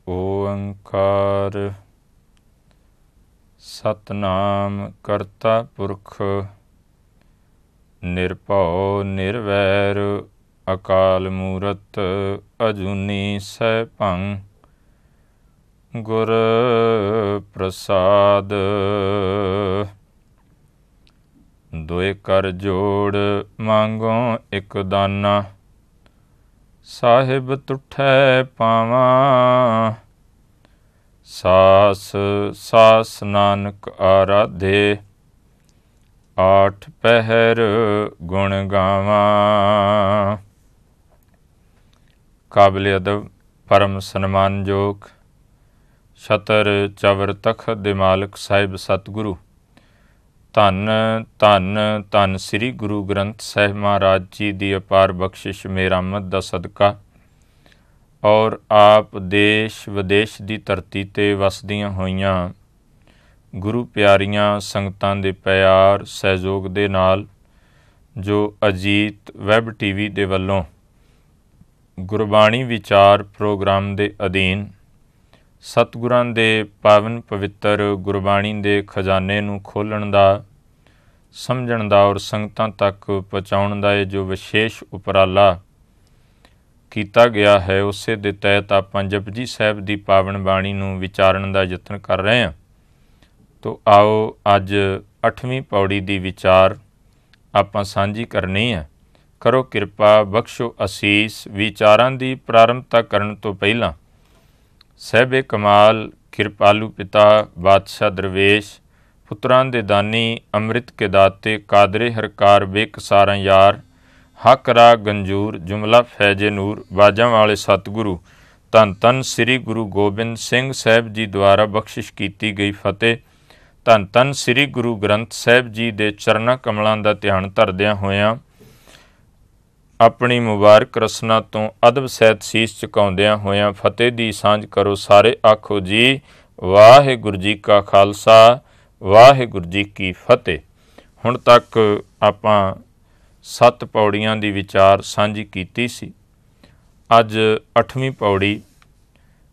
ਓੰਕਾਰ सतनाम करता पुरख निरभउ निर्वैर अकाल मूरत अजूनी सैभं गुर प्रसाद। दुए कर जोड़ मांगो एक दाना साहिब तुठै पावां सास सास नानक आराधे आठ पहर गुण गावां। काबिल अदब परम सन्मानयोग छतर चवर तखत दे मालक साहिब सतगुरु धन धन धन श्री गुरु ग्रंथ साहिब महाराज जी की अपार बख्शिश मेरामत का सदका और आप देश विदेश की धरती ते वसदियां होइयां गुरु प्यारियां संगतां दे प्यार सहयोग दे नाल जो अजीत वैब टीवी दे वल्लों गुरबाणी विचार प्रोग्राम दे अधीन सतगुरां दे पावन पवित्र गुरबाणी दे खजाने नूं खोलण दा समझण दा और संगतां तक पहुँचाउण दा जो विशेष उपराला कीता गया है उसे दे तहत आपां जपजी साहिब दी पावन बाणी नूं विचारण दा यतन कर रहे हैं। तो आओ अज 8वीं पौड़ी दी विचार आपां सांझी करनी है। करो किरपा बख्शो असीस। विचारां दी प्रारंभता करन तो पहिलां सहबे कमाल किरपालू पिता बादशाह दरवेश पुत्रां दे दानी अमृत के दाते कादरे हरकार बेकसारा यार हक राग गंजूर जुमला फैजे नूर बाजां वाले सतगुरु धन धन श्री गुरु गोबिंद सिंह साहिब जी द्वारा बख्शिश की गई फतेह। धन धन श्री गुरु ग्रंथ साहिब जी दे चरना कमलों का ध्यान धरदियां होयां अपनी मुबारक रसना तो अदब सहित शीश झुकाउंदियां होयां फतेह दी सांझ करो सारे। आखो जी वाहिगुरू जी का खालसा वाहिगुरू जी की फतेह। हुण तक आपां 7 पौड़ियां दी विचार सांझी कीती सी। अज 8वीं पौड़ी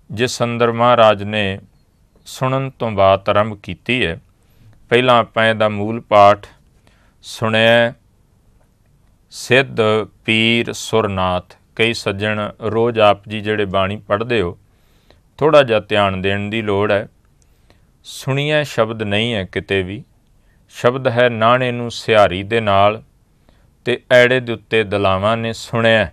जिस अंदर महाराज ने सुनन तो बात आरंभ की है। पहलां आपां इहदा मूल पाठ सुनिया सिद्ध पीर सुरनाथ। कई सज्जण रोज़ आप जी जिहड़े बाणी पढ़ते हो थोड़ा जिहा ध्यान देण दी लोड़ है। सुनिया शब्द नहीं है किते भी, शब्द है नाणे नूं सिहारी दे नाल ते ऐड़े दे उत्ते दलावां ने सुनिया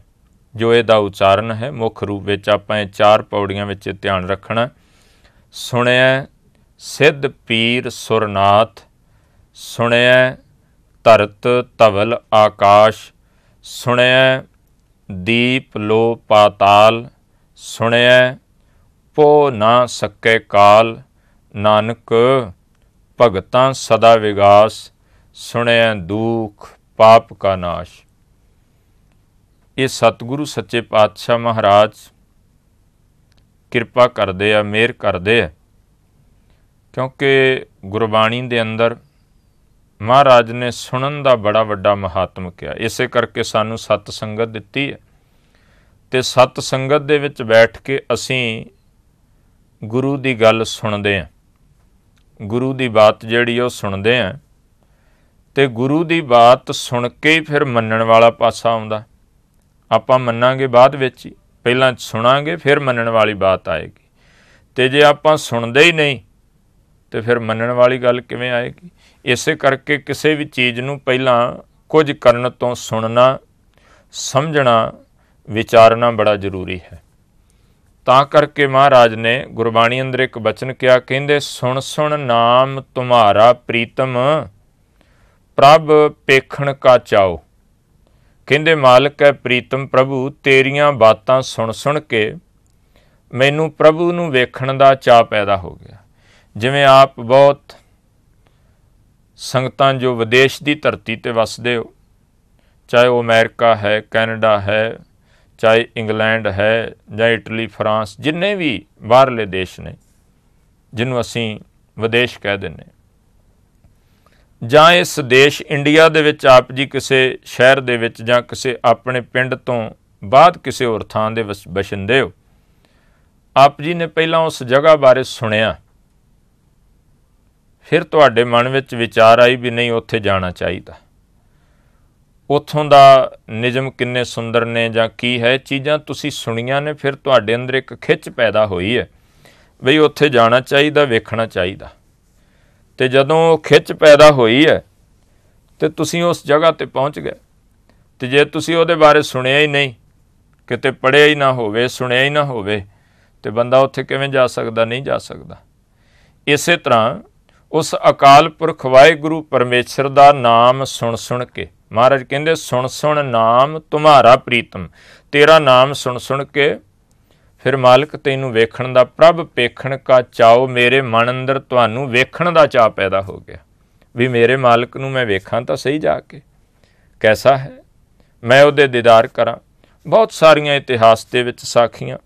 जो इहदा उचारण है। मुख रूप विच आपां 4 पौड़ियां विच ध्यान रखना। सुनिया सिद्ध पीर सुरनाथ, सुनिया धरत धवल आकाश, सुनिया दीप लो पाताल, सुनिया पो ना सकै काल, नानक भगतां सदा विगास, सुनिया दुख पाप का नाश। ये सतगुरु सच्चे पातशाह महाराज किरपा करदे आ, मेहर करदे आ, क्योंकि गुरबाणी दे अंदर महाराज ने सुनन का बड़ा वड्डा महात्म किया। इसे करके सानू सत संगत दिती है ते सत संगत दे विच बैठ के असीं गुरु की गल सुनते हैं, गुरु की बात जिहड़ी वो सुनते हैं ते गुरु की बात सुन के ही फिर मनण वाला पासा आउंदा। आपां मन्नांगे बाद विच ही, पहलां सुनांगे फिर मनण वाली बात आएगी। ते जे आपां सुनदे ही नहीं तो फिर मनण वाली गल किवें आएगी। इसे करके किसी भी चीज़ नूं पहलां कुछ करन तो सुनना समझना विचारना बड़ा जरूरी है। तां करके महाराज ने गुरबाणी अंदर एक बचन किया, कहंदे सुन सुन नाम तुम्हारा प्रीतम प्रभ पेखण का चाओ। कहंदे मालिक है प्रीतम प्रभु तेरियां बातां सुन सुन के मैनू प्रभु नूं वेखण दा चाह पैदा हो गया। जिवें आप बहुत संगतां जो विदेश की धरती ते वसदे हो, चाहे वो अमेरिका है, कैनेडा है, चाहे इंग्लैंड है या इटली फ्रांस, जिन्ने भी बाहरले देश ने जिन्हों असीं विदेश कह दिंदे, जां इस देश इंडिया दे विच आप जी किसी शहर दे विच जां किसी अपने पिंड तो बाਅਦ किसी होर थां दे बशिंदे हो, ਆਪ ਜੀ ਨੇ ਪਹਿਲਾਂ ਉਸ ਜਗ੍ਹਾ ਬਾਰੇ ਸੁਣਿਆ, ਫਿਰ ਤੁਹਾਡੇ ਮਨ ਵਿੱਚ ਵਿਚਾਰ ਆਈ ਵੀ ਨਹੀਂ ਉੱਥੇ ਜਾਣਾ ਚਾਹੀਦਾ, ਉੱਥੋਂ ਦਾ ਨਿਯਮ ਕਿੰਨੇ ਸੁੰਦਰ ਨੇ ਜਾਂ ਕੀ ਹੈ, ਚੀਜ਼ਾਂ ਤੁਸੀਂ ਸੁਣੀਆਂ ਨੇ, ਫਿਰ ਤੁਹਾਡੇ ਅੰਦਰ ਇੱਕ ਖਿੱਚ ਪੈਦਾ ਹੋਈ ਹੈ ਬਈ ਉੱਥੇ ਜਾਣਾ ਚਾਹੀਦਾ, ਵੇਖਣਾ ਚਾਹੀਦਾ। ਅਤੇ ਜਦੋਂ ਉਹ ਖਿੱਚ ਪੈਦਾ ਹੋਈ ਹੈ ਅਤੇ ਤੁਸੀਂ ਉਸ ਜਗ੍ਹਾ 'ਤੇ ਪਹੁੰਚ ਗਏ। ਅਤੇ ਜੇ ਤੁਸੀਂ ਉਹਦੇ ਬਾਰੇ ਸੁਣਿਆ ਹੀ ਨਹੀਂ, ਕਿਤੇ ਪੜ੍ਹਿਆ ਹੀ ਨਾ ਹੋਵੇ, ਸੁਣਿਆ ਹੀ ਨਾ ਹੋਵੇ, ਅਤੇ ਬੰਦਾ ਉੱਥੇ ਕਿਵੇਂ ਜਾ ਸਕਦਾ? ਨਹੀਂ ਜਾ ਸਕਦਾ। ਇਸੇ ਤਰ੍ਹਾਂ ਉਸ ਅਕਾਲ ਪੁਰਖ ਵਾਹਿਗੁਰੂ ਪਰਮੇਸ਼ਰ ਦਾ ਨਾਮ ਸੁਣ ਸੁਣ ਕੇ, ਮਹਾਰਾਜ ਕਹਿੰਦੇ ਸੁਣ ਸੁਣ ਨਾਮ ਤੁਮਹਾਰਾ ਪ੍ਰੀਤਮ, ਤੇਰਾ ਨਾਮ ਸੁਣ ਸੁਣ ਕੇ ਫਿਰ ਮਾਲਕ ਤੈਨੂੰ ਵੇਖਣ ਦਾ, ਪ੍ਰਭ ਪੇਖਣ ਕਾ ਚਾਓ, ਮੇਰੇ ਮਨ ਅੰਦਰ ਤੁਹਾਨੂੰ ਵੇਖਣ ਦਾ ਚਾਅ ਪੈਦਾ ਹੋ ਗਿਆ ਵੀ ਮੇਰੇ ਮਾਲਕ ਨੂੰ ਮੈਂ ਵੇਖਾਂ ਤਾਂ ਸਹੀ ਜਾ ਕੇ, ਕੈਸਾ ਹੈ, ਮੈਂ ਉਹਦੇ ਦੀਦਾਰ ਕਰਾਂ। ਬਹੁਤ ਸਾਰੀਆਂ ਇਤਿਹਾਸ ਦੇ ਵਿੱਚ ਸਾਖੀਆਂ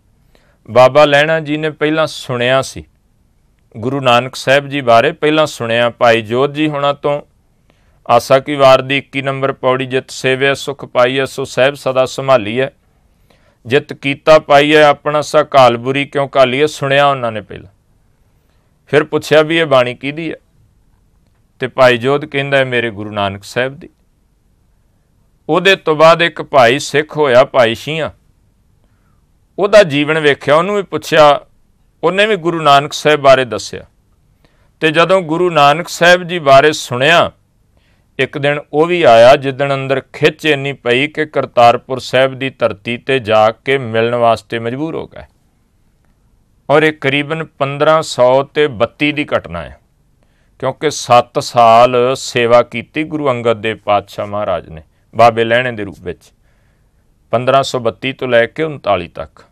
ਬਾਬਾ ਲਹਿਣਾ ਜੀ ਨੇ ਪਹਿਲਾਂ ਸੁਣਿਆ ਸੀ, ਗੁਰੂ ਨਾਨਕ ਸਾਹਿਬ ਜੀ ਬਾਰੇ ਪਹਿਲਾਂ ਸੁਣਿਆ। ਭਾਈ ਜੋਧ ਜੀ ਹੋਣਾ ਤੋਂ ਆਸਾ ਕੀ ਵਾਰ ਦੀ 21 ਨੰਬਰ ਪੌੜੀ, ਜਿਤ ਸੇਵਿਆ ਸੁਖ ਪਾਈਐ ਸੋ ਸਾਹਿਬ ਸਦਾ ਸੰਭਾਲੀਐ, ਜਿਤ ਕੀਤਾ ਪਾਈਐ ਆਪਣਾ ਸਾ ਘਾਲ ਬੁਰੀ ਕਿਉਂ ਘਾਲੀਐ, ਸੁਣਿਆ ਉਹਨਾਂ ਨੇ ਪਹਿਲਾਂ। ਫਿਰ ਪੁੱਛਿਆ ਵੀ ਇਹ ਬਾਣੀ ਕਿਹਦੀ ਹੈ, ਅਤੇ ਭਾਈ ਜੋਧ ਕਹਿੰਦਾ ਮੇਰੇ ਗੁਰੂ ਨਾਨਕ ਸਾਹਿਬ ਦੀ। ਉਹਦੇ ਤੋਂ ਬਾਅਦ ਇੱਕ ਭਾਈ ਸਿੱਖ ਹੋਇਆ, ਭਾਈ ਸ਼ੀਆਂ, ਉਹਦਾ ਜੀਵਨ ਵੇਖਿਆ, ਉਹਨੂੰ ਵੀ ਪੁੱਛਿਆ, ਉਹਨੇ ਵੀ ਗੁਰੂ ਨਾਨਕ ਸਾਹਿਬ ਬਾਰੇ ਦੱਸਿਆ। ਅਤੇ ਜਦੋਂ ਗੁਰੂ ਨਾਨਕ ਸਾਹਿਬ ਜੀ ਬਾਰੇ ਸੁਣਿਆ, ਇੱਕ ਦਿਨ ਉਹ ਵੀ ਆਇਆ ਜਿੱਦਣ ਅੰਦਰ ਖਿੱਚ ਇੰਨੀ ਪਈ ਕਿ ਕਰਤਾਰਪੁਰ ਸਾਹਿਬ ਦੀ ਧਰਤੀ 'ਤੇ ਜਾ ਕੇ ਮਿਲਣ ਵਾਸਤੇ ਮਜਬੂਰ ਹੋ ਗਏ। ਔਰ ਇਹ ਕਰੀਬਨ 1532 ਦੀ ਘਟਨਾ ਹੈ, ਕਿਉਂਕਿ 7 ਸਾਲ ਸੇਵਾ ਕੀਤੀ ਗੁਰੂ ਅੰਗਦ ਦੇਵ ਪਾਤਸ਼ਾਹ ਮਹਾਰਾਜ ਨੇ ਬਾਬੇ ਲਹਿਣੇ ਦੇ ਰੂਪ ਵਿੱਚ, 1532 ਤੋਂ ਲੈ ਕੇ 39 ਤੱਕ।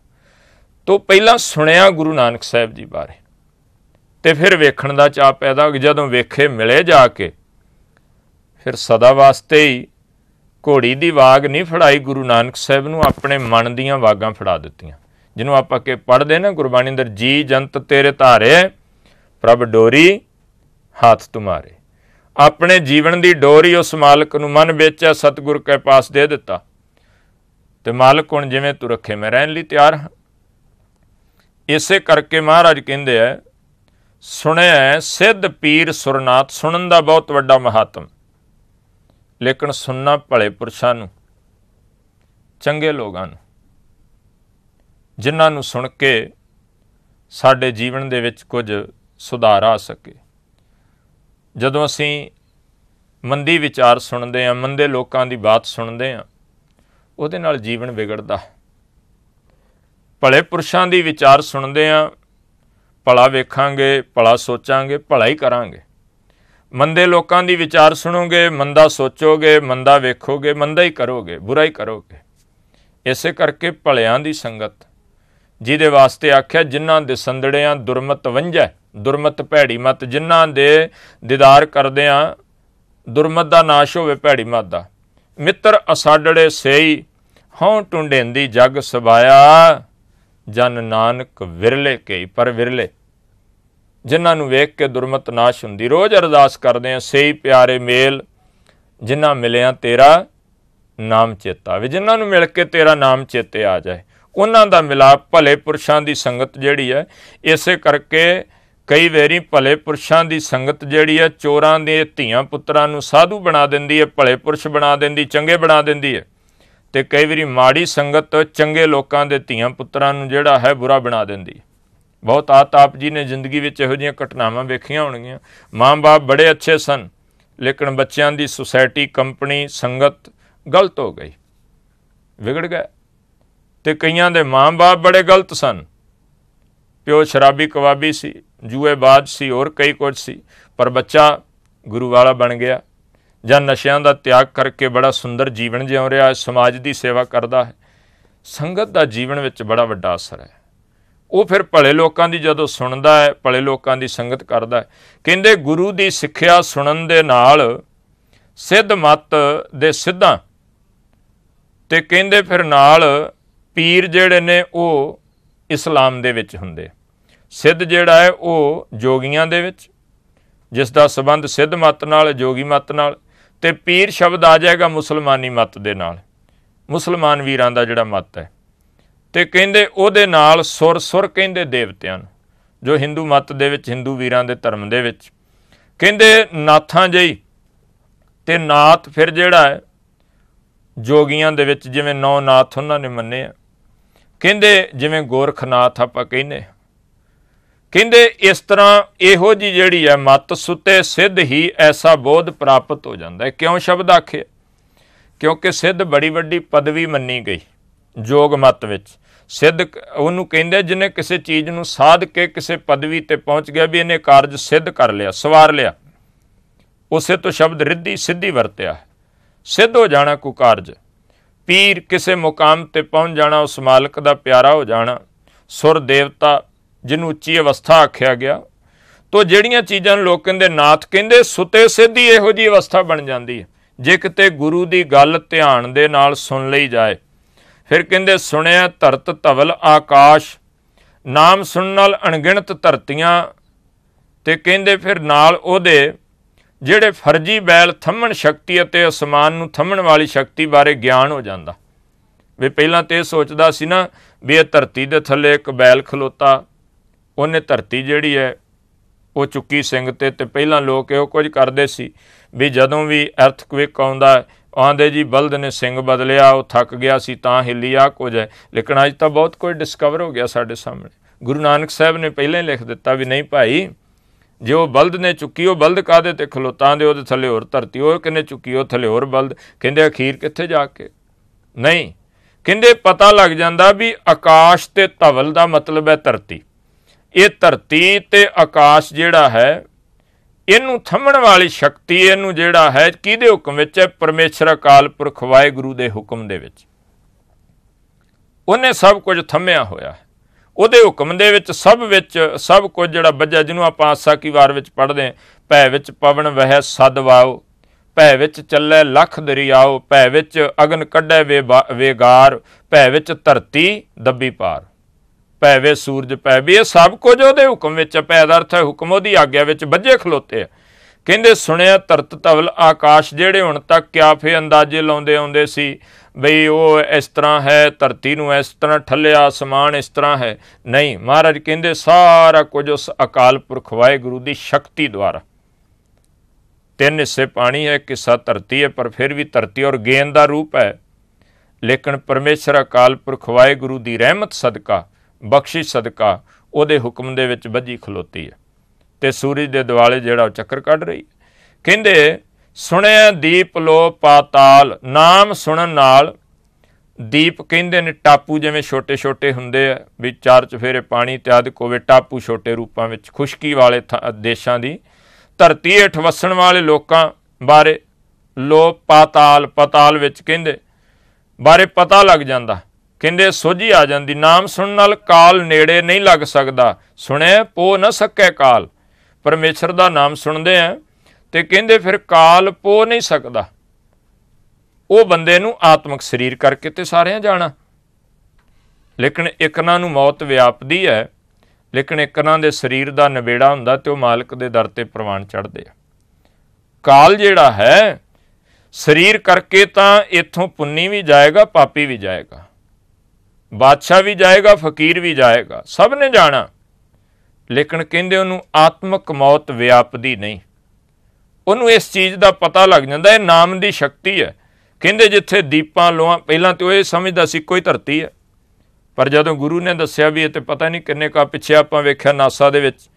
ਤੋਂ ਪਹਿਲਾਂ ਸੁਣਿਆ ਗੁਰੂ ਨਾਨਕ ਸਾਹਿਬ ਜੀ ਬਾਰੇ, ਅਤੇ ਫਿਰ ਵੇਖਣ ਦਾ ਚਾਅ ਪੈਦਾ ਹੋ ਗਿਆ। ਜਦੋਂ ਵੇਖੇ ਮਿਲੇ ਜਾ ਕੇ, ਫਿਰ ਸਦਾ ਵਾਸਤੇ ਹੀ ਘੋੜੀ ਦੀ ਵਾਗ ਨਹੀਂ ਫੜਾਈ ਗੁਰੂ ਨਾਨਕ ਸਾਹਿਬ ਨੂੰ, ਆਪਣੇ ਮਨ ਦੀਆਂ ਵਾਗਾਂ ਫੜਾ ਦਿੱਤੀਆਂ, ਜਿਹਨੂੰ ਆਪਾਂ ਕਿ ਪੜ੍ਹਦੇ ਨਾ ਗੁਰਬਾਣੀ ਅੰਦਰ, ਜੀ ਜੰਤ ਤੇਰੇ ਧਾਰੇ ਪ੍ਰਭ ਡੋਰੀ ਹੱਥ ਤੁਮਾਰੇ। ਆਪਣੇ ਜੀਵਨ ਦੀ ਡੋਰੀ ਉਸ ਮਾਲਕ ਨੂੰ ਮਨ ਵੇਚਿਆ, ਸਤਿਗੁਰ ਕੇ ਪਾਸ ਦੇ ਦਿੱਤਾ, ਅਤੇ ਮਾਲਕ ਹੁਣ ਜਿਵੇਂ ਤੂੰ ਰੱਖੇ ਮੈਂ ਰਹਿਣ ਲਈ ਤਿਆਰ ਹਾਂ। ਇਸੇ ਕਰਕੇ ਮਹਾਰਾਜ ਕਹਿੰਦੇ ਹੈ, ਸੁਣਿਆ ਸਿੱਧ ਪੀਰ ਸੁਰਨਾਥ, ਸੁਣਨ ਦਾ ਬਹੁਤ ਵੱਡਾ ਮਹਾਤਮ, ਲੇਕਿਨ ਸੁਣਨਾ ਭਲੇ ਪੁਰਸ਼ਾਂ ਨੂੰ, ਚੰਗੇ ਲੋਕਾਂ ਨੂੰ, ਜਿਨ੍ਹਾਂ ਨੂੰ ਸੁਣ ਕੇ ਸਾਡੇ ਜੀਵਨ ਦੇ ਵਿੱਚ ਕੁਝ ਸੁਧਾਰ ਆ ਸਕੇ। ਜਦੋਂ ਅਸੀਂ ਮੰਦੀ ਵਿਚਾਰ ਸੁਣਦੇ ਹਾਂ, ਮੰਦੇ ਲੋਕਾਂ ਦੀ ਬਾਤ ਸੁਣਦੇ ਹਾਂ, ਉਹਦੇ ਨਾਲ ਜੀਵਨ ਵਿਗੜਦਾ। ਭਲੇ ਪੁਰਸ਼ਾਂ ਦੀ ਵਿਚਾਰ ਸੁਣਦੇ ਹਾਂ, ਭਲਾ ਵੇਖਾਂਗੇ, ਭਲਾ ਸੋਚਾਂਗੇ, ਭਲਾ ਹੀ ਕਰਾਂਗੇ। ਮੰਦੇ ਲੋਕਾਂ ਦੀ ਵਿਚਾਰ ਸੁਣੋਗੇ, ਮੰਦਾ ਸੋਚੋਗੇ, ਮੰਦਾ ਵੇਖੋਗੇ, ਮੰਦਾ ਹੀ ਕਰੋਗੇ, ਬੁਰਾ ਹੀ ਕਰੋਗੇ। ਇਸੇ ਕਰਕੇ ਭਲਿਆਂ ਦੀ ਸੰਗਤ, ਜਿਹਦੇ ਵਾਸਤੇ ਆਖਿਆ ਜਿਨ੍ਹਾਂ ਦੇ ਸੰਦੜਿਆਂ ਦੁਰਮਤ ਵੰਝੈ, ਦੁਰਮਤ ਭੈੜੀ ਮਤ, ਜਿਨ੍ਹਾਂ ਦੇ ਦੀਦਾਰ ਕਰਦਿਆਂ ਦੁਰਮਤ ਦਾ ਨਾਸ਼ ਹੋਵੇ, ਭੈੜੀ ਮਤ ਦਾ। ਮਿੱਤਰ ਅਸਾਡੜੇ ਸੇਈ, ਹਉ ਟੁੰਡੇਂਦੀ ਜਗ ਸਬਾਇਆ, ਜਨ ਨਾਨਕ ਵਿਰਲੇ ਕਈ, ਪਰ ਵਿਰਲੇ, ਜਿਨ੍ਹਾਂ ਨੂੰ ਵੇਖ ਕੇ ਦੁਰਮਤ ਨਾਸ਼ ਹੁੰਦੀ। ਰੋਜ਼ ਅਰਦਾਸ ਕਰਦੇ ਹਾਂ, ਸਹੀ ਪਿਆਰੇ ਮੇਲ, ਜਿਨ੍ਹਾਂ ਮਿਲਿਆ ਤੇਰਾ ਨਾਮ ਚੇਤਾ ਆਵੇ, ਜਿਨ੍ਹਾਂ ਨੂੰ ਮਿਲ ਕੇ ਤੇਰਾ ਨਾਮ ਚੇਤੇ ਆ ਜਾਏ, ਉਹਨਾਂ ਦਾ ਮਿਲਾਪ। ਭਲੇ ਪੁਰਸ਼ਾਂ ਦੀ ਸੰਗਤ ਜਿਹੜੀ ਹੈ, ਇਸੇ ਕਰਕੇ ਕਈ ਵਾਰੀ ਭਲੇ ਪੁਰਸ਼ਾਂ ਦੀ ਸੰਗਤ ਜਿਹੜੀ ਹੈ, ਚੋਰਾਂ ਦੇ ਧੀਆਂ ਪੁੱਤਰਾਂ ਨੂੰ ਸਾਧੂ ਬਣਾ ਦਿੰਦੀ ਹੈ, ਭਲੇ ਪੁਰਸ਼ ਬਣਾ ਦਿੰਦੀ, ਚੰਗੇ ਬਣਾ ਦਿੰਦੀ ਹੈ, ਅਤੇ ਕਈ ਵਾਰੀ ਮਾੜੀ ਸੰਗਤ ਚੰਗੇ ਲੋਕਾਂ ਦੇ ਧੀਆਂ ਪੁੱਤਰਾਂ ਨੂੰ ਜਿਹੜਾ ਹੈ ਬੁਰਾ ਬਣਾ ਦਿੰਦੀ ਹੈ। ਬਹੁਤ ਆਪ ਜੀ ਨੇ ਜ਼ਿੰਦਗੀ ਵਿੱਚ ਇਹੋ ਜਿਹੀਆਂ ਘਟਨਾਵਾਂ ਵੇਖੀਆਂ ਹੋਣਗੀਆਂ। ਮਾਂ ਬਾਪ ਬੜੇ ਅੱਛੇ ਸਨ, ਲੇਕਿਨ ਬੱਚਿਆਂ ਦੀ ਸੁਸਾਇਟੀ, ਕੰਪਨੀ, ਸੰਗਤ ਗਲਤ ਹੋ ਗਈ, ਵਿਗੜ ਗਏ। ਅਤੇ ਕਈਆਂ ਦੇ ਮਾਂ ਬਾਪ ਬੜੇ ਗਲਤ ਸਨ, ਪਿਓ ਸ਼ਰਾਬੀ ਕਬਾਬੀ ਸੀ, ਜੂਏਬਾਜ਼ ਸੀ, ਹੋਰ ਕਈ ਕੁਝ ਸੀ, ਪਰ ਬੱਚਾ ਗੁਰੂ ਵਾਲਾ ਬਣ ਗਿਆ, ਜਾਂ ਨਸ਼ਿਆਂ ਦਾ ਤਿਆਗ ਕਰਕੇ ਬੜਾ ਸੁੰਦਰ ਜੀਵਨ ਜਿਉ ਰਿਹਾ ਹੈ, ਸਮਾਜ ਦੀ ਸੇਵਾ ਕਰਦਾ ਹੈ। ਸੰਗਤ ਦਾ ਜੀਵਨ ਵਿੱਚ ਬੜਾ ਵੱਡਾ ਅਸਰ ਹੈ। ਉਹ ਫਿਰ ਭਲੇ ਲੋਕਾਂ ਦੀ ਜਦੋਂ ਸੁਣਦਾ ਹੈ, ਭਲੇ ਲੋਕਾਂ ਦੀ ਸੰਗਤ ਕਰਦਾ ਹੈ। ਕਹਿੰਦੇ ਗੁਰੂ ਦੀ ਸਿੱਖਿਆ ਸੁਣਨ ਦੇ ਨਾਲ ਸਿੱਧ ਮੱਤ ਦੇ ਸਿੱਧਾਂ, ਅਤੇ ਕਹਿੰਦੇ ਫਿਰ ਨਾਲ ਪੀਰ ਜਿਹੜੇ ਨੇ ਉਹ ਇਸਲਾਮ ਦੇ ਵਿੱਚ ਹੁੰਦੇ। ਸਿੱਧ ਜਿਹੜਾ ਹੈ ਉਹ ਜੋਗੀਆਂ ਦੇ ਵਿੱਚ, ਜਿਸ ਦਾ ਸੰਬੰਧ ਸਿੱਧ ਮੱਤ ਨਾਲ, ਜੋਗੀ ਮੱਤ ਨਾਲ, ਅਤੇ ਪੀਰ ਸ਼ਬਦ ਆ ਜਾਏਗਾ ਮੁਸਲਮਾਨੀ ਮੱਤ ਦੇ ਨਾਲ, ਮੁਸਲਮਾਨ ਵੀਰਾਂ ਦਾ ਜਿਹੜਾ ਮੱਤ ਹੈ। ਤੇ ਕਹਿੰਦੇ ਉਹਦੇ ਨਾਲ ਸੁਰ ਕਹਿੰਦੇ ਦੇਵਤਿਆਂ ਨੂੰ, ਜੋ ਹਿੰਦੂ ਮੱਤ ਦੇ ਵਿੱਚ, ਹਿੰਦੂ ਵੀਰਾਂ ਦੇ ਧਰਮ ਦੇ ਵਿੱਚ ਕਹਿੰਦੇ ਨਾਥਾਂ ਜਿਹੀ। ਤੇ ਨਾਥ ਫਿਰ ਜਿਹੜਾ ਹੈ ਜੋਗੀਆਂ ਦੇ ਵਿੱਚ ਜਿਵੇਂ 9 ਨਾਥ ਉਹਨਾਂ ਨੇ ਮੰਨੇ ਆ, ਕਹਿੰਦੇ ਜਿਵੇਂ ਗੋਰਖਨਾਥ ਆਪਾਂ ਕਹਿੰਦੇ, ਕਹਿੰਦੇ ਇਸ ਤਰ੍ਹਾਂ ਇਹੋ ਜਿਹੀ ਜਿਹੜੀ ਹੈ ਮੱਤ ਸੁਤੇ ਸਿੱਧ ਹੀ ਐਸਾ ਬੋਧ ਪ੍ਰਾਪਤ ਹੋ ਜਾਂਦਾ ਹੈ। ਕਿਉਂ ਸ਼ਬਦ ਆਖਿਆ? ਕਿਉਂਕਿ ਸਿੱਧ ਬੜੀ ਵੱਡੀ ਪਦਵੀ ਮੰਨੀ ਗਈ ਯੋਗ ਮੱਤ ਵਿੱਚ। ਸਿੱਧ ਉਹਨੂੰ ਕਹਿੰਦੇ ਜਿਹਨੇ ਕਿਸੇ ਚੀਜ਼ ਨੂੰ ਸਾਧ ਕੇ ਕਿਸੇ ਪਦਵੀ ਤੇ ਪਹੁੰਚ ਗਿਆ, ਵੀ ਇਹਨੇ ਕਾਰਜ ਸਿੱਧ ਕਰ ਲਿਆ, ਸਵਾਰ ਲਿਆ। ਉਸੇ ਤੋਂ ਸ਼ਬਦ ਰਿੱਧੀ ਸਿੱਧੀ ਵਰਤਿਆ ਹੈ। ਸਿੱਧ ਹੋ ਜਾਣਾ ਕੋਈ ਕਾਰਜ, ਪੀਰ ਕਿਸੇ ਮੁਕਾਮ ਤੇ ਪਹੁੰਚ ਜਾਣਾ, ਉਸ ਮਾਲਕ ਦਾ ਪਿਆਰਾ ਹੋ ਜਾਣਾ, ਸੁਰ ਦੇਵਤਾ ਜਿਹਨੂੰ ਉੱਚੀ ਅਵਸਥਾ ਆਖਿਆ ਗਿਆ। ਤੋ ਜਿਹੜੀਆਂ ਚੀਜ਼ਾਂ ਨੂੰ ਲੋਕ ਕਹਿੰਦੇ ਨਾਥ, ਕਹਿੰਦੇ ਸੁਤੇ ਸਿੱਧੀ ਇਹੋ ਜਿਹੀ ਅਵਸਥਾ ਬਣ ਜਾਂਦੀ ਹੈ ਜੇ ਕਿਤੇ ਗੁਰੂ ਦੀ ਗੱਲ ਧਿਆਨ ਦੇ ਨਾਲ ਸੁਣ ਲਈ ਜਾਏ। ਫਿਰ ਕਹਿੰਦੇ ਸੁਣਿਆ ਧਰਤ ਧਵਲ ਆਕਾਸ਼, ਨਾਮ ਸੁਣਨ ਨਾਲ ਅਣਗਿਣਤ ਧਰਤੀਆਂ। ਤੇ ਕਹਿੰਦੇ ਫਿਰ ਨਾਲ ਉਹਦੇ ਜਿਹੜੇ ਫਰਜੀ ਬੈਲ ਥੰਮਣ ਸ਼ਕਤੀ ਅਤੇ ਅਸਮਾਨ ਨੂੰ ਥੰਮਣ ਵਾਲੀ ਸ਼ਕਤੀ ਬਾਰੇ ਗਿਆਨ ਹੋ ਜਾਂਦਾ। ਵੀ ਪਹਿਲਾਂ ਤਾਂ ਇਹ ਸੋਚਦਾ ਸੀ ਨਾ ਵੀ ਇਹ ਧਰਤੀ ਦੇ ਥੱਲੇ ਇੱਕ ਬੈਲ ਖਲੋਤਾ, ਉਹਨੇ ਧਰਤੀ ਜਿਹੜੀ ਹੈ ਉਹ ਚੁੱਕੀ ਸਿੰਘ ਤੇ ਪਹਿਲਾਂ ਲੋਕ ਇਹੋ ਕੁਝ ਕਰਦੇ ਸੀ ਵੀ ਜਦੋਂ ਵੀ ਅਰਥਕੁਇਕ ਆਉਂਦਾ ਆਉਂਦੇ ਜੀ ਬਲਦ ਨੇ ਸਿੰਘ ਬਦਲਿਆ, ਉਹ ਥੱਕ ਗਿਆ ਸੀ ਤਾਂ ਹਿੱਲੀ, ਆ ਕੁਝ ਹੈ। ਲੇਕਿਨ ਅੱਜ ਤਾਂ ਬਹੁਤ ਕੁਝ ਡਿਸਕਵਰ ਹੋ ਗਿਆ ਸਾਡੇ ਸਾਹਮਣੇ। ਗੁਰੂ ਨਾਨਕ ਸਾਹਿਬ ਨੇ ਪਹਿਲਾਂ ਹੀ ਲਿਖ ਦਿੱਤਾ ਵੀ ਨਹੀਂ ਭਾਈ, ਜੇ ਉਹ ਬਲਦ ਨੇ ਚੁੱਕੀ, ਉਹ ਬਲਦ ਕਾਹਦੇ ਤੇ ਖਲੋਤਾ ਦੇ, ਉਹਦੇ ਥੱਲੇ ਹੋਰ ਧਰਤੀ, ਉਹ ਕਿਹਨੇ ਚੁੱਕੀ, ਉਹ ਥੱਲੇ ਹੋਰ ਬਲਦ। ਕਹਿੰਦੇ ਅਖੀਰ ਕਿੱਥੇ ਜਾ ਕੇ? ਨਹੀਂ, ਕਹਿੰਦੇ ਪਤਾ ਲੱਗ ਜਾਂਦਾ ਵੀ ਆਕਾਸ਼ ਤੇ ਧਵਲ ਦਾ ਮਤਲਬ ਹੈ ਧਰਤੀ। ਇਹ ਧਰਤੀ ਤੇ ਆਕਾਸ਼ ਜਿਹੜਾ ਹੈ, ਇਹਨੂੰ ਥੰਮਣ ਵਾਲੀ ਸ਼ਕਤੀ, ਇਹਨੂੰ ਜਿਹੜਾ ਹੈ ਕਿਹਦੇ ਹੁਕਮ ਵਿੱਚ ਹੈ? ਪਰਮੇਸ਼ਰ ਅਕਾਲ ਪੁਰਖ ਵਾਹਿਗੁਰੂ ਦੇ ਹੁਕਮ ਦੇ ਵਿੱਚ। ਉਹਨੇ ਸਭ ਕੁਝ ਥੰਮਿਆ ਹੋਇਆ ਹੈ, ਉਹਦੇ ਹੁਕਮ ਦੇ ਵਿੱਚ ਸਭ ਕੁਝ ਜਿਹੜਾ ਬੱਝਾ, ਜਿਹਨੂੰ ਆਪਾਂ ਆਸਾ ਕੀ ਵਾਰ ਵਿੱਚ ਪੜ੍ਹਦੇ, ਭੈ ਵਿੱਚ ਪਵਨ ਵਹਿ ਸਦ ਵਾਓ, ਭੈ ਵਿੱਚ ਚੱਲੇ ਲੱਖ ਦਰਿਆਓ, ਭੈ ਵਿੱਚ ਅਗਨ ਕੱਢੈ ਵੇਗਾਰ, ਭੈ ਵਿੱਚ ਧਰਤੀ ਦੱਬੀ ਪਾਰ, ਭੈ ਵੇ ਸੂਰਜ ਪੈ। ਵੀ ਇਹ ਸਭ ਕੁਝ ਉਹਦੇ ਹੁਕਮ ਵਿੱਚ, ਭੈ ਦਾ ਅਰਥ ਹੈ ਹੁਕਮ, ਉਹਦੀ ਆਗਿਆ ਵਿੱਚ ਬੱਝੇ ਖਲੋਤੇ ਆ। ਕਹਿੰਦੇ ਸੁਣਿਆ ਧਰਤ ਧਵਲ ਆਕਾਸ਼, ਜਿਹੜੇ ਹੁਣ ਤੱਕ ਕਿਆਫੇ ਅੰਦਾਜ਼ੇ ਲਾਉਂਦੇ ਆਉਂਦੇ ਸੀ ਬਈ ਉਹ ਇਸ ਤਰ੍ਹਾਂ ਹੈ, ਧਰਤੀ ਨੂੰ ਇਸ ਤਰ੍ਹਾਂ ਠੱਲਿਆ, ਅਸਮਾਨ ਇਸ ਤਰ੍ਹਾਂ ਹੈ, ਨਹੀਂ, ਮਹਾਰਾਜ ਕਹਿੰਦੇ ਸਾਰਾ ਕੁਝ ਉਸ ਅਕਾਲ ਪੁਰਖ ਵਾਹਿਗੁਰੂ ਦੀ ਸ਼ਕਤੀ ਦੁਆਰਾ। 3 ਹਿੱਸੇ ਪਾਣੀ ਹੈ, 1 ਹਿੱਸਾ ਧਰਤੀ ਹੈ, ਪਰ ਫਿਰ ਵੀ ਧਰਤੀ ਔਰ ਗੇਂਦ ਦਾ ਰੂਪ ਹੈ। ਲੇਕਿਨ ਪਰਮੇਸ਼ਰ ਅਕਾਲ ਪੁਰਖ ਵਾਹਿਗੁਰੂ ਦੀ ਰਹਿਮਤ ਸਦਕਾ, ਬਖਸ਼ਿਸ਼ ਸਦਕਾ ਉਹਦੇ ਹੁਕਮ ਦੇ ਵਿੱਚ ਬੱਝੀ ਖਲੋਤੀ ਹੈ ਤੇ ਸੂਰਜ ਦੇ ਦੁਆਲੇ ਜਿਹੜਾ ਉਹ ਚੱਕਰ ਕੱਢ ਰਹੀ। ਕਹਿੰਦੇ ਸੁਣਿਆ ਦੀਪ ਲੋ ਪਾਤਾਲ, ਨਾਮ ਸੁਣਨ ਨਾਲ ਦੀਪ ਕਹਿੰਦੇ ਨੇ ਟਾਪੂ ਜਿਵੇਂ ਛੋਟੇ ਛੋਟੇ ਹੁੰਦੇ ਆ, ਵੀ 4 ਚੁਫੇਰੇ ਪਾਣੀ ਤੇ ਆਦਿਕ ਹੋਵੇ, ਟਾਪੂ ਛੋਟੇ ਰੂਪਾਂ ਵਿੱਚ ਖੁਸ਼ਕੀ ਵਾਲੇ ਦੇਸ਼ਾਂ ਦੀ ਧਰਤੀ ਹੇਠ ਵਸਣ ਵਾਲੇ ਲੋਕਾਂ ਬਾਰੇ, ਲੋ ਪਾਤਾਲ, ਪਤਾਲ ਵਿੱਚ ਕਹਿੰਦੇ ਬਾਰੇ ਪਤਾ ਲੱਗ ਜਾਂਦਾ। ਕਹਿੰਦੇ ਸੋਝੀ ਆ ਜਾਂਦੀ। ਨਾਮ ਸੁਣਨ ਨਾਲ ਕਾਲ ਨੇੜੇ ਨਹੀਂ ਲੱਗ ਸਕਦਾ, ਸੁਣਿਆ ਪੋ ਨਾ ਸਕੈ ਕਾਲ। ਪਰਮੇਸ਼ਰ ਦਾ ਨਾਮ ਸੁਣਦੇ ਆ ਤੇ ਕਹਿੰਦੇ ਫਿਰ ਕਾਲ ਪੋ ਨਹੀਂ ਸਕਦਾ। ਉਹ ਬੰਦੇ ਨੂੰ ਆਤਮਿਕ ਸਰੀਰ ਕਰਕੇ ਤੇ ਸਾਰਿਆਂ ਜਾਣਾ, ਲੇਕਿਨ ਇਕਨਾਂ ਨੂੰ ਮੌਤ ਵਿਆਪਦੀ ਹੈ, ਲੇਕਿਨ ਇਕਨਾਂ ਦੇ ਸਰੀਰ ਦਾ ਨਿਬੇੜਾ ਹੁੰਦਾ ਤੇ ਉਹ ਮਾਲਕ ਦੇ ਦਰ ਤੇ ਪ੍ਰਵਾਨ ਚੜ੍ਹਦੇ ਆ। ਕਾਲ ਜਿਹੜਾ ਹੈ ਸਰੀਰ ਕਰਕੇ ਤਾਂ ਇੱਥੋਂ ਪੁੰਨੀ ਵੀ ਜਾਏਗਾ, ਪਾਪੀ ਵੀ ਜਾਏਗਾ, ਬਾਦਸ਼ਾਹ ਵੀ ਜਾਏਗਾ, ਫਕੀਰ ਵੀ ਜਾਏਗਾ, ਸਭ ਨੇ ਜਾਣਾ। ਲੇਕਿਨ ਕਹਿੰਦੇ ਉਹਨੂੰ ਆਤਮਿਕ ਮੌਤ ਵਿਆਪਦੀ ਨਹੀਂ। ਉਹਨੂੰ ਇਸ ਚੀਜ਼ ਦਾ ਪਤਾ ਲੱਗ ਜਾਂਦਾ, ਇਹ ਨਾਮ ਦੀ ਸ਼ਕਤੀ ਹੈ। ਕਹਿੰਦੇ ਜਿੱਥੇ ਦੀਪਾਂ ਲੋਹਾਂ, ਪਹਿਲਾਂ ਤਾਂ ਉਹ ਇਹ ਸਮਝਦਾ ਸੀ ਕੋਈ ਧਰਤੀ ਹੈ, ਪਰ ਜਦੋਂ ਗੁਰੂ ਨੇ ਦੱਸਿਆ ਵੀ ਇਹ ਤੇ ਪਤਾ ਨਹੀਂ ਕਿੰਨੇ ਕਾ ਪਿੱਛੇ ਆਪਾਂ ਵੇਖਿਆ ਨਾਸਾ ਦੇ ਵਿੱਚ,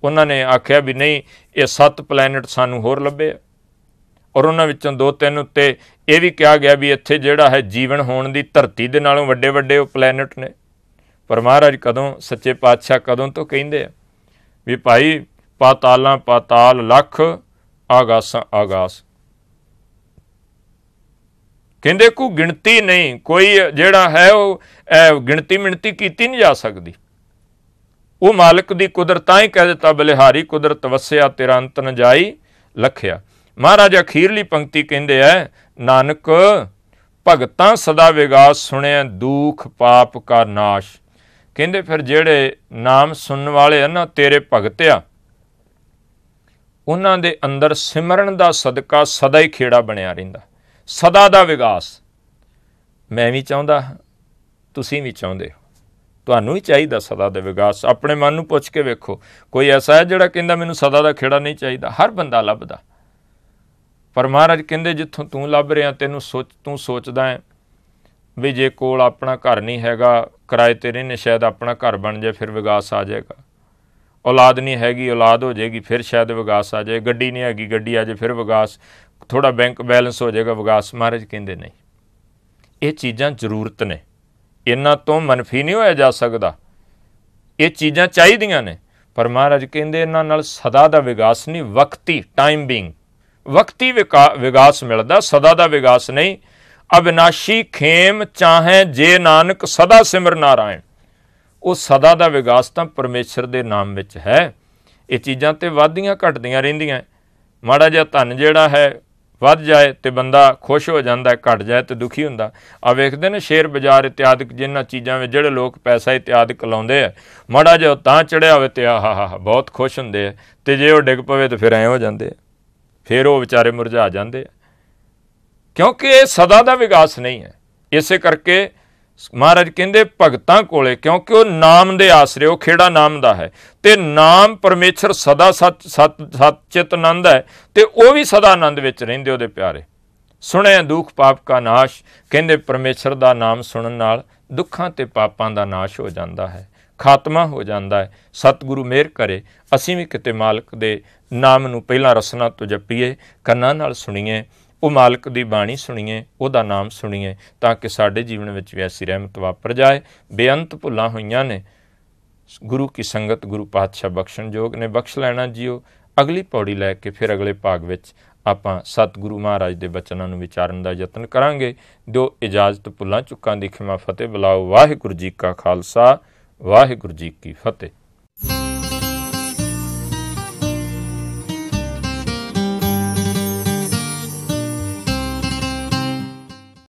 ਉਹਨਾਂ ਨੇ ਆਖਿਆ ਵੀ ਨਹੀਂ, ਇਹ 7 ਪਲੈਨਟ ਸਾਨੂੰ ਹੋਰ ਲੱਭੇ ਆ, ਔਰ ਉਹਨਾਂ ਵਿੱਚੋਂ 2-3 ਉੱਤੇ ਇਹ ਵੀ ਕਿਹਾ ਗਿਆ ਵੀ ਇੱਥੇ ਜਿਹੜਾ ਹੈ ਜੀਵਨ ਹੋਣ ਦੀ ਧਰਤੀ ਦੇ ਨਾਲੋਂ ਵੱਡੇ ਵੱਡੇ ਉਹ ਪਲੈਨਟ ਨੇ। ਪਰ ਮਹਾਰਾਜ ਕਦੋਂ, ਸੱਚੇ ਪਾਤਸ਼ਾਹ ਕਦੋਂ ਤੋਂ ਕਹਿੰਦੇ ਆ ਵੀ ਭਾਈ ਪਾਤਾਲਾਂ ਪਾਤਾਲ ਲੱਖ, ਆਗਾਸਾਂ ਆਗਾਸ। ਕਹਿੰਦੇ ਕੋਈ ਗਿਣਤੀ ਨਹੀਂ, ਕੋਈ ਜਿਹੜਾ ਹੈ ਉਹ ਗਿਣਤੀ ਮਿਣਤੀ ਕੀਤੀ ਨਹੀਂ ਜਾ ਸਕਦੀ। ਉਹ ਮਾਲਕ ਦੀ ਕੁਦਰਤ, ਤਾਂ ਹੀ ਕਹਿ ਦਿੱਤਾ ਬਲਿਹਾਰੀ ਕੁਦਰਤ ਵਸਿਆ ਤੇਰਾ ਅੰਤ ਨ ਜਾਈ ਲਖਿਆ। ਮਹਾਰਾਜ ਅਖੀਰਲੀ ਪੰਕਤੀ ਕਹਿੰਦੇ ਐ, ਨਾਨਕ ਭਗਤਾਂ ਸਦਾ ਵਿਗਾਸ, ਸੁਣਿਆ ਦੁੱਖ ਪਾਪ ਕਾ ਨਾਸ਼। ਕਹਿੰਦੇ ਫਿਰ ਜਿਹੜੇ ਨਾਮ ਸੁਣਨ ਵਾਲੇ ਆ ਨਾ, ਤੇਰੇ ਭਗਤ ਆ, ਉਹਨਾਂ ਦੇ ਅੰਦਰ ਸਿਮਰਨ ਦਾ ਸਦਕਾ ਸਦਾ ਹੀ ਖੇੜਾ ਬਣਿਆ ਰਹਿੰਦਾ, ਸਦਾ ਦਾ ਵਿਗਾਸ। ਮੈਂ ਵੀ ਚਾਹੁੰਦਾ, ਤੁਸੀਂ ਵੀ ਚਾਹੁੰਦੇ ਹੋ। ਤੁਹਾਨੂੰ ਹੀ ਚਾਹੀਦਾ ਸਦਾ ਦਾ ਵਿਕਾਸ। ਆਪਣੇ ਮਨ ਨੂੰ ਪੁੱਛ ਕੇ ਵੇਖੋ, ਕੋਈ ਐਸਾ ਹੈ ਜਿਹੜਾ ਕਹਿੰਦਾ ਮੈਨੂੰ ਸਦਾ ਦਾ ਖੇੜਾ ਨਹੀਂ ਚਾਹੀਦਾ? ਹਰ ਬੰਦਾ ਲੱਭਦਾ। ਪਰ ਮਹਾਰਾਜ ਕਹਿੰਦੇ ਜਿੱਥੋਂ ਤੂੰ ਲੱਭ ਰਿਹਾ, ਤੂੰ ਸੋਚਦਾ ਹੈ ਵੀ ਜੇ ਕੋਲ ਆਪਣਾ ਘਰ ਨਹੀਂ ਹੈਗਾ, ਕਿਰਾਏ 'ਤੇ ਰਹਿੰਦੇ, ਸ਼ਾਇਦ ਆਪਣਾ ਘਰ ਬਣ ਜਾਏ ਫਿਰ ਵਿਕਾਸ ਆ ਜਾਏਗਾ। ਔਲਾਦ ਨਹੀਂ ਹੈਗੀ, ਔਲਾਦ ਹੋ ਜਾਏਗੀ ਫਿਰ ਸ਼ਾਇਦ ਵਿਕਾਸ ਆ ਜਾਏ। ਗੱਡੀ ਨਹੀਂ ਹੈਗੀ, ਗੱਡੀ ਆ ਜਾਏ ਫਿਰ ਵਿਕਾਸ। ਥੋੜ੍ਹਾ ਬੈਂਕ ਬੈਲੈਂਸ ਹੋ ਜਾਏਗਾ, ਵਿਕਾਸ। ਮਹਾਰਾਜ ਕਹਿੰਦੇ ਨਹੀਂ, ਇਹ ਚੀਜ਼ਾਂ ਜ਼ਰੂਰਤ ਨੇ, ਇਹਨਾਂ ਤੋਂ ਮਨਫੀ ਨਹੀਂ ਹੋਇਆ ਜਾ ਸਕਦਾ। ਇਹ ਚੀਜ਼ਾਂ ਚਾਹੀਦੀਆਂ ਨੇ, ਪਰ ਮਹਾਰਾਜ ਕਹਿੰਦੇ ਇਹਨਾਂ ਨਾਲ ਸਦਾ ਦਾ ਵਿਕਾਸ ਨਹੀਂ, ਵਕਤੀ ਟਾਈਮ ਬੀਂਗ ਵਕਤੀ ਵਿਕਾਸ ਮਿਲਦਾ, ਸਦਾ ਦਾ ਵਿਕਾਸ ਨਹੀਂ। ਅਵਿਨਾਸ਼ੀ ਖੇਮ ਚਾਹੇ ਜੇ ਨਾਨਕ ਸਦਾ ਸਿਮਰ ਨਾਰਾਇਣ। ਉਹ ਸਦਾ ਦਾ ਵਿਕਾਸ ਤਾਂ ਪਰਮੇਸ਼ਰ ਦੇ ਨਾਮ ਵਿੱਚ ਹੈ। ਇਹ ਚੀਜ਼ਾਂ ਤੇ ਵੱਧਦੀਆਂ ਘਟਦੀਆਂ ਰਹਿੰਦੀਆਂ। ਮਾੜਾ ਜਿਹਾ ਧਨ ਜਿਹੜਾ ਹੈ ਵੱਧ ਜਾਏ ਤੇ ਬੰਦਾ ਖੁਸ਼ ਹੋ ਜਾਂਦਾ, ਘਟ ਜਾਏ ਤੇ ਦੁਖੀ ਹੁੰਦਾ। ਆ ਵੇਖਦੇ ਨੇ ਸ਼ੇਅਰ ਬਾਜ਼ਾਰ ਇਤਿਆਦਿਕ ਜਿਨ੍ਹਾਂ ਚੀਜ਼ਾਂ ਵਿੱਚ ਜਿਹੜੇ ਲੋਕ ਪੈਸਾ ਇਤਿਆਦਿਕ ਲਾਉਂਦੇ ਆ, ਮਾੜਾ ਜਿਹਾ ਤਾਂ ਚੜ੍ਹਿਆ ਹੋਵੇ ਤੇ ਆਹਾ ਬਹੁਤ ਖੁਸ਼ ਹੁੰਦੇ ਆ, ਤੇ ਜੇ ਉਹ ਡਿੱਗ ਪਵੇ ਤਾਂ ਫਿਰ ਐਂ ਹੋ ਜਾਂਦੇ ਆ, ਫਿਰ ਉਹ ਵਿਚਾਰੇ ਮੁਰਝਾ ਜਾਂਦੇ ਆ, ਕਿਉਂਕਿ ਇਹ ਸਦਾ ਦਾ ਵਿਕਾਸ ਨਹੀਂ ਹੈ। ਇਸੇ ਕਰਕੇ ਮਹਾਰਾਜ ਕਹਿੰਦੇ ਭਗਤਾਂ ਕੋਲੇ, ਕਿਉਂਕਿ ਉਹ ਨਾਮ ਦੇ ਆਸਰੇ, ਉਹ ਖੇੜਾ ਨਾਮ ਦਾ ਹੈ, ਤੇ ਨਾਮ ਪਰਮੇਸ਼ਰ ਸਦਾ ਸਤ ਚਿਤ ਆਨੰਦ ਹੈ, ਤੇ ਉਹ ਵੀ ਸਦਾ ਆਨੰਦ ਵਿੱਚ ਰਹਿੰਦੇ ਉਹਦੇ ਪਿਆਰੇ। ਸੁਣਿਆ ਦੁੱਖ ਪਾਪ ਕਾ ਨਾਸ਼, ਕਹਿੰਦੇ ਪਰਮੇਸ਼ਰ ਦਾ ਨਾਮ ਸੁਣਨ ਨਾਲ ਦੁੱਖਾਂ ਤੇ ਪਾਪਾਂ ਦਾ ਨਾਸ਼ ਹੋ ਜਾਂਦਾ ਹੈ, ਖਾਤਮਾ ਹੋ ਜਾਂਦਾ ਹੈ। ਸਤਿਗੁਰੂ ਮਿਹਰ ਕਰੇ ਅਸੀਂ ਵੀ ਕਿਤੇ ਮਾਲਕ ਦੇ ਨਾਮ ਨੂੰ ਪਹਿਲਾਂ ਰਸਨਾ ਤੋਂ ਜਪੀਏ, ਕੰਨਾਂ ਨਾਲ ਸੁਣੀਏ, ਉਹ ਮਾਲਕ ਦੀ ਬਾਣੀ ਸੁਣੀਏ, ਉਹਦਾ ਨਾਮ ਸੁਣੀਏ, ਤਾਂ ਕਿ ਸਾਡੇ ਜੀਵਨ ਵਿੱਚ ਵੀ ਐਸੀ ਰਹਿਮਤ ਵਾਪਰ ਜਾਏ। ਬੇਅੰਤ ਭੁੱਲਾਂ ਹੋਈਆਂ ਨੇ, ਗੁਰੂ ਕੀ ਸੰਗਤ ਗੁਰੂ ਪਾਤਸ਼ਾਹ ਬਖਸ਼ਣ ਯੋਗ ਨੇ, ਬਖਸ਼ ਲੈਣਾ ਜੀਓ। ਅਗਲੀ ਪੌੜੀ ਲੈ ਕੇ ਫਿਰ ਅਗਲੇ ਭਾਗ ਵਿੱਚ ਆਪਾਂ ਸਤਿਗੁਰੂ ਮਹਾਰਾਜ ਦੇ ਬਚਨਾਂ ਨੂੰ ਵਿਚਾਰਨ ਦਾ ਯਤਨ ਕਰਾਂਗੇ। ਦਿਓ ਇਜਾਜ਼ਤ, ਭੁੱਲਾਂ ਚੁੱਕਾਂ ਦੀ ਖਿਮਾ ਫਤਿਹ। ਬੁਲਾਓ। ਵਾਹਿਗੁਰੂ ਜੀ ਕਾ ਖਾਲਸਾ, ਵਾਹਿਗੁਰੂ ਜੀ ਕੀ ਫਤਿਹ।